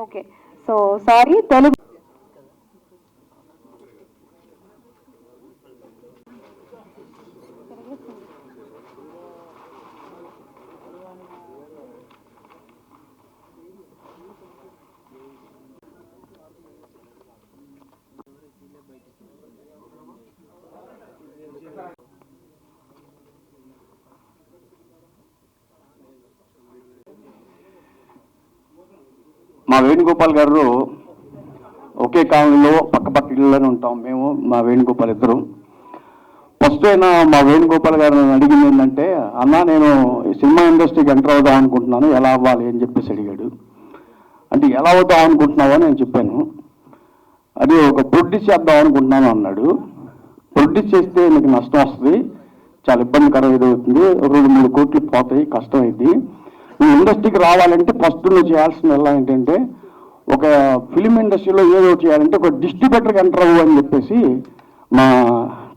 Okay, so sorry Telugu. మా వేణుగోపాల్ గారు ఒకే కాలనీలో పక్క ఇళ్ళలోనే ఉంటాం మేము, మా వేణుగోపాల్ ఇద్దరు. ఫస్ట్ అయినా మా వేణుగోపాల్ గారిని అడిగింది ఏంటంటే, అన్న నేను సినిమా ఇండస్ట్రీకి ఎంటర్ అవుదాం అనుకుంటున్నాను, ఎలా అవ్వాలి అని చెప్పేసి అడిగాడు. అంటే ఎలా అవుతాం అనుకుంటున్నావో నేను చెప్పాను. అది ఒక ప్రొడ్యూస్ చేద్దాం అనుకుంటున్నాను అన్నాడు. ప్రొడ్యూస్ చేస్తే నీకు నష్టం వస్తుంది, చాలా ఇబ్బందికరం అవుతుంది, 2-3 కోట్లు పోతాయి, కష్టం అయింది. నువ్వు ఇండస్ట్రీకి రావాలంటే ఫస్ట్ నువ్వు చేయాల్సిన ఎలా ఏంటంటే, ఒక ఫిలిం ఇండస్ట్రీలో ఏదో చేయాలంటే ఒక డిస్ట్రిబ్యూటర్కి ఎంటర్ అవ్వు అని చెప్పేసి మా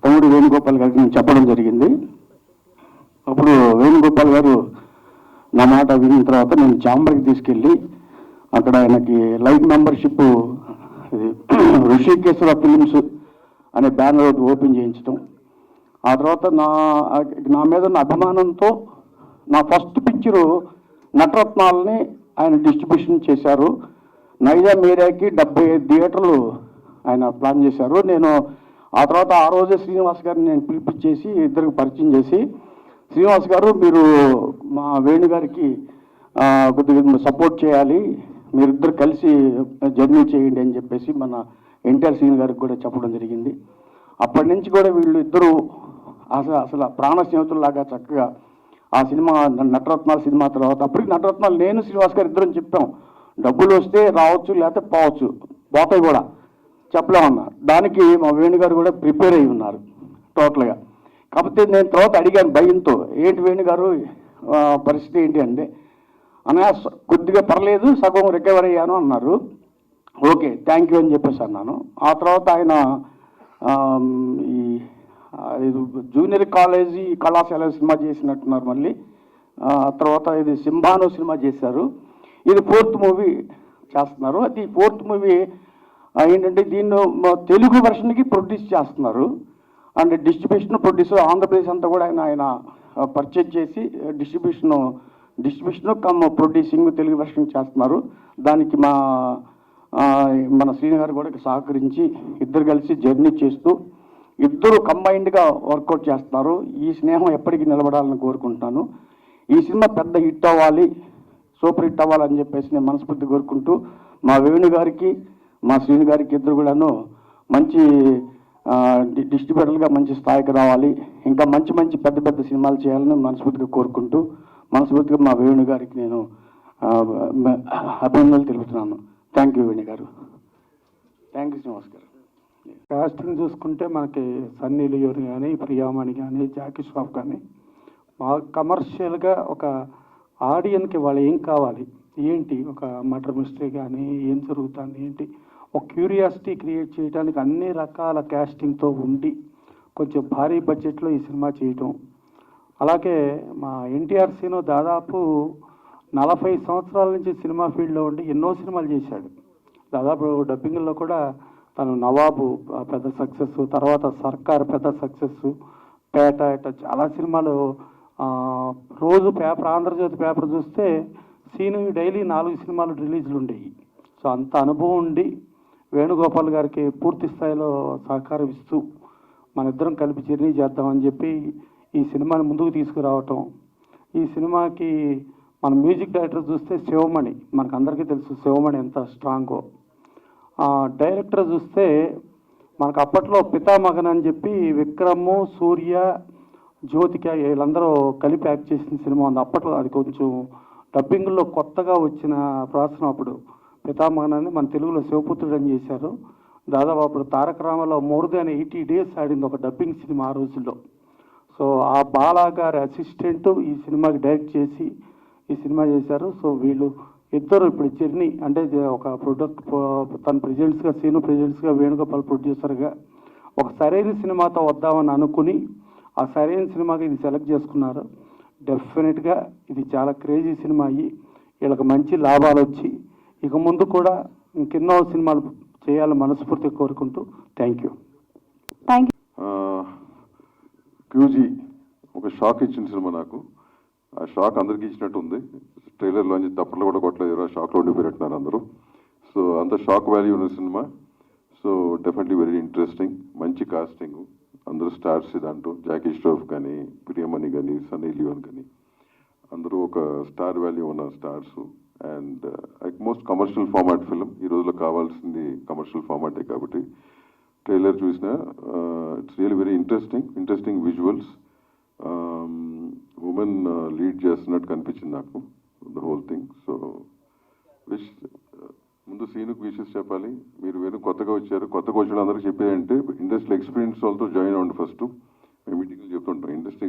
తమ్ముడు వేణుగోపాల్ గారికి నేను చెప్పడం జరిగింది. అప్పుడు వేణుగోపాల్ గారు నా మాట విన్న తర్వాత నేను చాంబర్కి తీసుకెళ్ళి అక్కడ ఆయనకి లైఫ్ మెంబర్షిప్ ఋషికేశ్వర ఫిలిమ్స్ అనే బ్యానర్ ఒకటి ఓపెన్ చేయించడం. ఆ తర్వాత నా మీద ఉన్న అభిమానంతో నా ఫస్ట్ పిక్చరు నటరత్నాలని ఆయన డిస్ట్రిబ్యూషన్ చేశారు. నైజాం ఏరియాకి 75 థియేటర్లు ఆయన ప్లాన్ చేశారు. నేను ఆ తర్వాత ఆ రోజే శ్రీనివాస్ గారిని నేను పిలిపించేసి ఇద్దరికి పరిచయం చేసి, శ్రీనివాస్ గారు మీరు మా వేణు గారికి కొద్దిగా సపోర్ట్ చేయాలి, మీరిద్దరు కలిసి జర్నీ చేయండి అని చెప్పేసి మన ఎన్టీఆర్ శ్రీని గారికి కూడా చెప్పడం జరిగింది. అప్పటి నుంచి కూడా వీళ్ళు ఇద్దరు అసలు ప్రాణ స్నేహితుల్లాగా చక్కగా ఆ సినిమా నటరత్నాల సినిమా తర్వాత, అప్పటికి నటరత్నాలు నేను శ్రీనివాస్ గారు ఇద్దరం చెప్పాం, డబ్బులు వస్తే రావచ్చు లేకపోతే పోవచ్చు, పోతాయి కూడా చెప్పలేమన్నా. దానికి మా వేణుగారు కూడా ప్రిపేర్ అయి ఉన్నారు టోటల్గా. కాకపోతే నేను తర్వాత అడిగాను భయంతో, ఏంటి వేణుగారు పరిస్థితి ఏంటి అంటే, అన్నయ్య కొద్దిగా పర్లేదు, సగం రికవర్ అయ్యాను అన్నారు. ఓకే థ్యాంక్ యూ అని చెప్పేసి అన్నాను. ఆ తర్వాత ఆయన ఈ జూనియర్ కాలేజీ కళాశాల సినిమా చేసినట్టున్నారు. మళ్ళీ తర్వాత ఇది సింబానో సినిమా చేశారు. ఇది 4th మూవీ చేస్తున్నారు. అది 4th మూవీ ఏంటంటే దీన్ని తెలుగు వెర్షన్కి ప్రొడ్యూస్ చేస్తున్నారు. అండ్ డిస్ట్రిబ్యూషన్ ప్రొడ్యూసర్ ఆంధ్రప్రదేశ్ అంతా కూడా ఆయన పర్చేజ్ చేసి distribution come producing Telugu version చేస్తున్నారు. దానికి మన శ్రీని గారు కూడా సహకరించి ఇద్దరు కలిసి జర్నీ చేస్తూ ఇద్దరు కంబైన్డ్గా వర్కౌట్ చేస్తున్నారు. ఈ స్నేహం ఎప్పటికీ నిలబడాలని కోరుకుంటున్నాను. ఈ సినిమా పెద్ద హిట్ అవ్వాలి, సూపర్ హిట్ అవ్వాలని చెప్పేసి నేను మనస్ఫూర్తి కోరుకుంటూ, మా వేణు గారికి మా శ్రీని గారికి ఇద్దరు కూడాను మంచి డిస్ట్రిబ్యూటర్లుగా మంచి స్థాయికి రావాలి, ఇంకా మంచి పెద్ద సినిమాలు చేయాలని మనస్ఫూర్తిగా కోరుకుంటూ, మనస్ఫూర్తిగా మా వేణు గారికి నేను అభినందనలు తెలుపుతున్నాను. థ్యాంక్ యూ వేణు గారు. థ్యాంక్ యూ శ్రీనివాస్ గారు. కాస్టింగ్ చూసుకుంటే మనకి సన్నీ లియోని కానీ, ప్రియామణి కానీ, జాకీ ష్రాఫ్ కానీ కమర్షియల్గా ఒక ఆడియన్కి వాళ్ళు ఏం కావాలి, ఏంటి ఒక మర్డర్ మిస్టరీ కానీ ఏం జరుగుతుంది ఏంటి, ఒక క్యూరియాసిటీ క్రియేట్ చేయడానికి అన్ని రకాల కాస్టింగ్తో ఉండి కొంచెం భారీ బడ్జెట్లో ఈ సినిమా చేయటం. అలాగే మా ఎన్టీఆర్ సీను దాదాపు 40 సంవత్సరాల నుంచి సినిమా ఫీల్డ్లో ఉండి ఎన్నో సినిమాలు చేశాడు. దాదాపు డబ్బింగ్లో కూడా తను నవాబు పెద్ద సక్సెస్, తర్వాత సర్కార్ పెద్ద సక్సెస్, పేట, ఇట్లా చాలా సినిమాలు. రోజు పేపర్ ఆంధ్రజ్యోతి పేపర్ చూస్తే సీను డైలీ 4 సినిమాలు రిలీజ్లు ఉండేవి. సో అంత అనుభవం ఉండి వేణుగోపాల్ గారికి పూర్తి స్థాయిలో సహకారం ఇస్తూ మన ఇద్దరం కలిపి జర్నీ చేద్దామని చెప్పి ఈ సినిమాని ముందుకు తీసుకురావటం. ఈ సినిమాకి మన మ్యూజిక్ డైరెక్టర్ చూస్తే శివమణి, మనకు అందరికీ తెలుసు శివమణి ఎంత స్ట్రాంగో. డైరెక్టర్ చూస్తే మనకు అప్పట్లో పితామగన్ అని చెప్పి విక్రమ్, సూర్య, జ్యోతిక వీళ్ళందరూ కలిపి యాక్ట్ చేసిన సినిమా ఉంది. అప్పట్లో అది కొంచెం డబ్బింగ్లో కొత్తగా వచ్చిన ప్రాసనం. అప్పుడు పితామగన్ అని మన తెలుగులో శివపుత్రుడు అని చేశారు. దాదాపు అప్పుడు తారక రామాలో మోర్ దాన్ 80 days ఆడింది ఒక డబ్బింగ్ సినిమా ఆ రోజుల్లో. సో ఆ బాలా గారి అసిస్టెంట్ ఈ సినిమాకి డైరెక్ట్ చేసి ఈ సినిమా చేశారు. సో వీళ్ళు ఇద్దరు ఇప్పుడు జర్నీ అంటే ఒక ప్రొడక్ట్ తన ప్రెజెంట్స్గా సీను ప్రెజెంట్స్గా వేణుగోపాల్ ప్రొడ్యూసర్గా ఒక సరైన సినిమాతో వద్దామని అనుకుని ఆ సరైన సినిమాకి ఇది సెలెక్ట్ చేసుకున్నారు. డెఫినెట్గా ఇది చాలా క్రేజీ సినిమా అయ్యి వీళ్ళకి మంచి లాభాలు వచ్చి ఇక ముందు కూడా ఇంకెన్నో సినిమాలు చేయాలని మనస్ఫూర్తిగా కోరుకుంటూ thank you. Thank you. QG ఒక షాక్ ఇచ్చిన సినిమా నాకు. ఆ షాక్ అందరికీ ఇచ్చినట్టు ఉంది. ట్రైలర్లోంచి తప్పలు కూడా కొట్టలేదు, ఆ షాక్లో ఉండిపోయినట్టున్నారు అందరూ. సో అంత షాక్ వాల్యూ ఉన్న cinema. So definitely very interesting. మంచి కాస్టింగ్, అందరూ స్టార్స్ దాంట్లో. జాకీ ష్రాఫ్ కానీ, ప్రియమణి కానీ, సన్నీ లియోన్ కానీ అందరూ ఒక స్టార్ వాల్యూ ఉన్న stars. And most commercial format film. ఈ రోజులో కావాల్సింది కమర్షియల్ ఫార్మాటే కాబట్టి ట్రైలర్ చూసిన it's really very interesting visuals. Women lead చేస్తున్నట్టు కనిపించింది నాకు the whole thing. So wish ముందు సీనుకు విషెస్ చెప్పాలి. మీరు వేరే కొత్తగా వచ్చారు, కొత్తగా వచ్చిన అందరికీ చెప్పేదంటే ఇండస్ట్రీ ఎక్స్పీరియన్స్ వాళ్ళతో జాయిన్ అవ్వండి. ఫస్ట్ మేము మీటింగ్లు చెప్తుంటాం, ఇండస్ట్రీ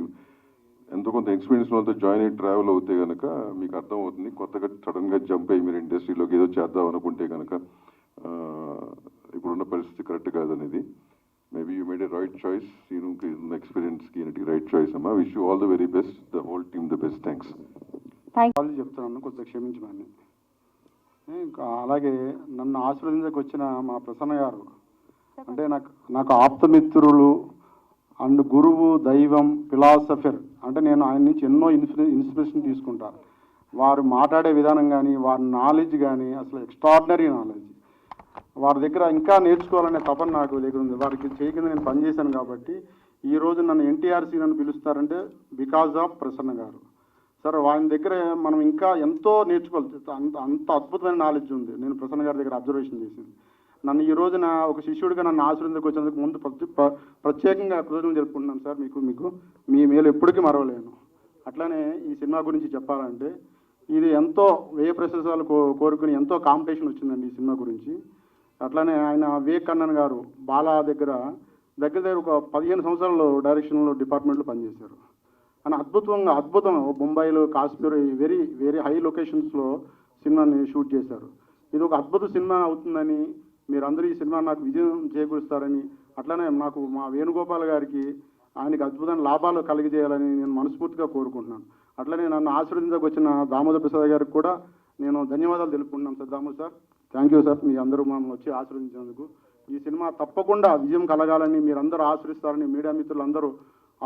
ఎంతో కొంత ఎక్స్పీరియన్స్ వాళ్ళతో జాయిన్ అయ్యి ట్రావెల్ అవుతే కనుక మీకు అర్థం అవుతుంది. కొత్తగా సడన్గా జంప్ అయ్యి మీరు ఇండస్ట్రీలోకి ఏదో చేద్దాం అనుకుంటే కనుక ఇప్పుడున్న పరిస్థితి కరెక్ట్ కాదనేది. Maybe you made a right choice. సీనుకి ఎక్స్పీరియన్స్కి రైట్ చాయిస్ అమ్మా. Wish you all the very best, the whole team the best. Thanks. వాళ్ళు చెప్తున్నాను, కొంచెం క్షమించమని. ఇంకా అలాగే నన్ను ఆశీర్వదించకు వచ్చిన మా ప్రసన్న గారు అంటే నాకు ఆప్తమిత్రులు అండ్ గురువు, దైవం, ఫిలాసఫర్. అంటే నేను ఆయన నుంచి ఎన్నో ఇన్స్పిరేషన్ తీసుకుంటాను. వారు మాట్లాడే విధానం కానీ, వారి నాలెడ్జ్ కానీ అసలు ఎక్స్ట్రాడినరీ నాలెడ్జ్. వారి దగ్గర ఇంకా నేర్చుకోవాలనే తపన నాకు దగ్గర ఉంది. వారికి చేయకుండా నేను పనిచేశాను కాబట్టి ఈరోజు నన్ను ఎన్టీఆర్సీ నన్ను పిలుస్తారంటే బికాజ్ ఆఫ్ ప్రసన్న గారు. సరే, ఆయన దగ్గర మనం ఇంకా ఎంతో నేర్చుకోవాలి. అంత అద్భుతమైన నాలెడ్జ్ ఉంది. నేను ప్రసన్న గారి దగ్గర అబ్జర్వేషన్ చేసింది. నన్ను ఈ రోజున ఒక శిష్యుడిగా నన్ను ఆశీర్వదించకు వచ్చినందుకు ముందు ప్రత్యేకంగా కృతజ్ఞతలు జరుపుకుంటున్నాను సార్. మీకు మీ మేలు ఎప్పటికీ మరవలేను. అట్లానే ఈ సినిమా గురించి చెప్పాలంటే ఇది ఎంతో వ్యయ ప్రశంసలు కోరుకుని ఎంతో కాంపిటీషన్ వచ్చిందండి ఈ సినిమా గురించి. అట్లానే ఆయన వివేక్ కన్నన్ గారు బాలా దగ్గర ఒక 15 సంవత్సరాలు డైరెక్షన్లో డిపార్ట్మెంట్లో పనిచేశారు. అని అద్భుతం ముంబైలో, కాశ్మీర్, వెరీ వెరీ హై లొకేషన్స్లో సినిమాని షూట్ చేశారు. ఇది ఒక అద్భుత సినిమా అవుతుందని మీరందరూ ఈ సినిమా నాకు విజయం చేకూరుస్తారని, అట్లానే నాకు మా వేణుగోపాల్ గారికి ఆయనకి అద్భుతమైన లాభాలు కలిగజేయాలని నేను మనస్ఫూర్తిగా కోరుకుంటున్నాను. అట్లనే నన్ను ఆశీర్వదించకు వచ్చిన దామోదర్ ప్రసాద్ గారికి కూడా నేను ధన్యవాదాలు తెలుపుకుంటున్నాను sir. Damodar sir, thank you sir. మీ అందరూ మమ్మల్ని వచ్చి ఆశీర్వదించినందుకు. ఈ సినిమా తప్పకుండా విజయం కలగాలని, మీరందరూ ఆశీర్వదిస్తారని, మీడియా మిత్రులందరూ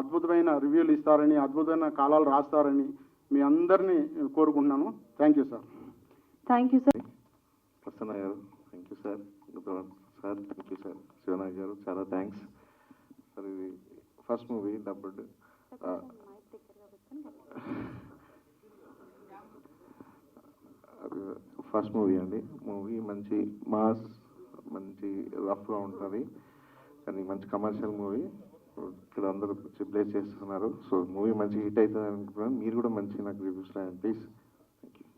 అద్భుతమైన రివ్యూలు ఇస్తారని, అద్భుతమైన కాలాలు రాస్తారని మీ అందరినీ కోరుకుంటున్నాను. Thank you sir. Thank you sir. Prasanna గారు thank you sir. Sir thank you sir. Shivanayak గారు చాలా థ్యాంక్స్ సార్. ఇది first movie dubbed. First movie అండి. మూవీ మంచి మాస్, మంచి రఫ్గా ఉంటుంది, కానీ మంచి కమర్షియల్ మూవీ. ఇక్కడ అందరూ ప్లే చేస్తున్నారు. సో మూవీ మంచి హిట్ అవుతుంది అనుకుంటున్నాను. మీరు కూడా మంచి నాకు రివ్యూస్ రాయండి ప్లీజ్.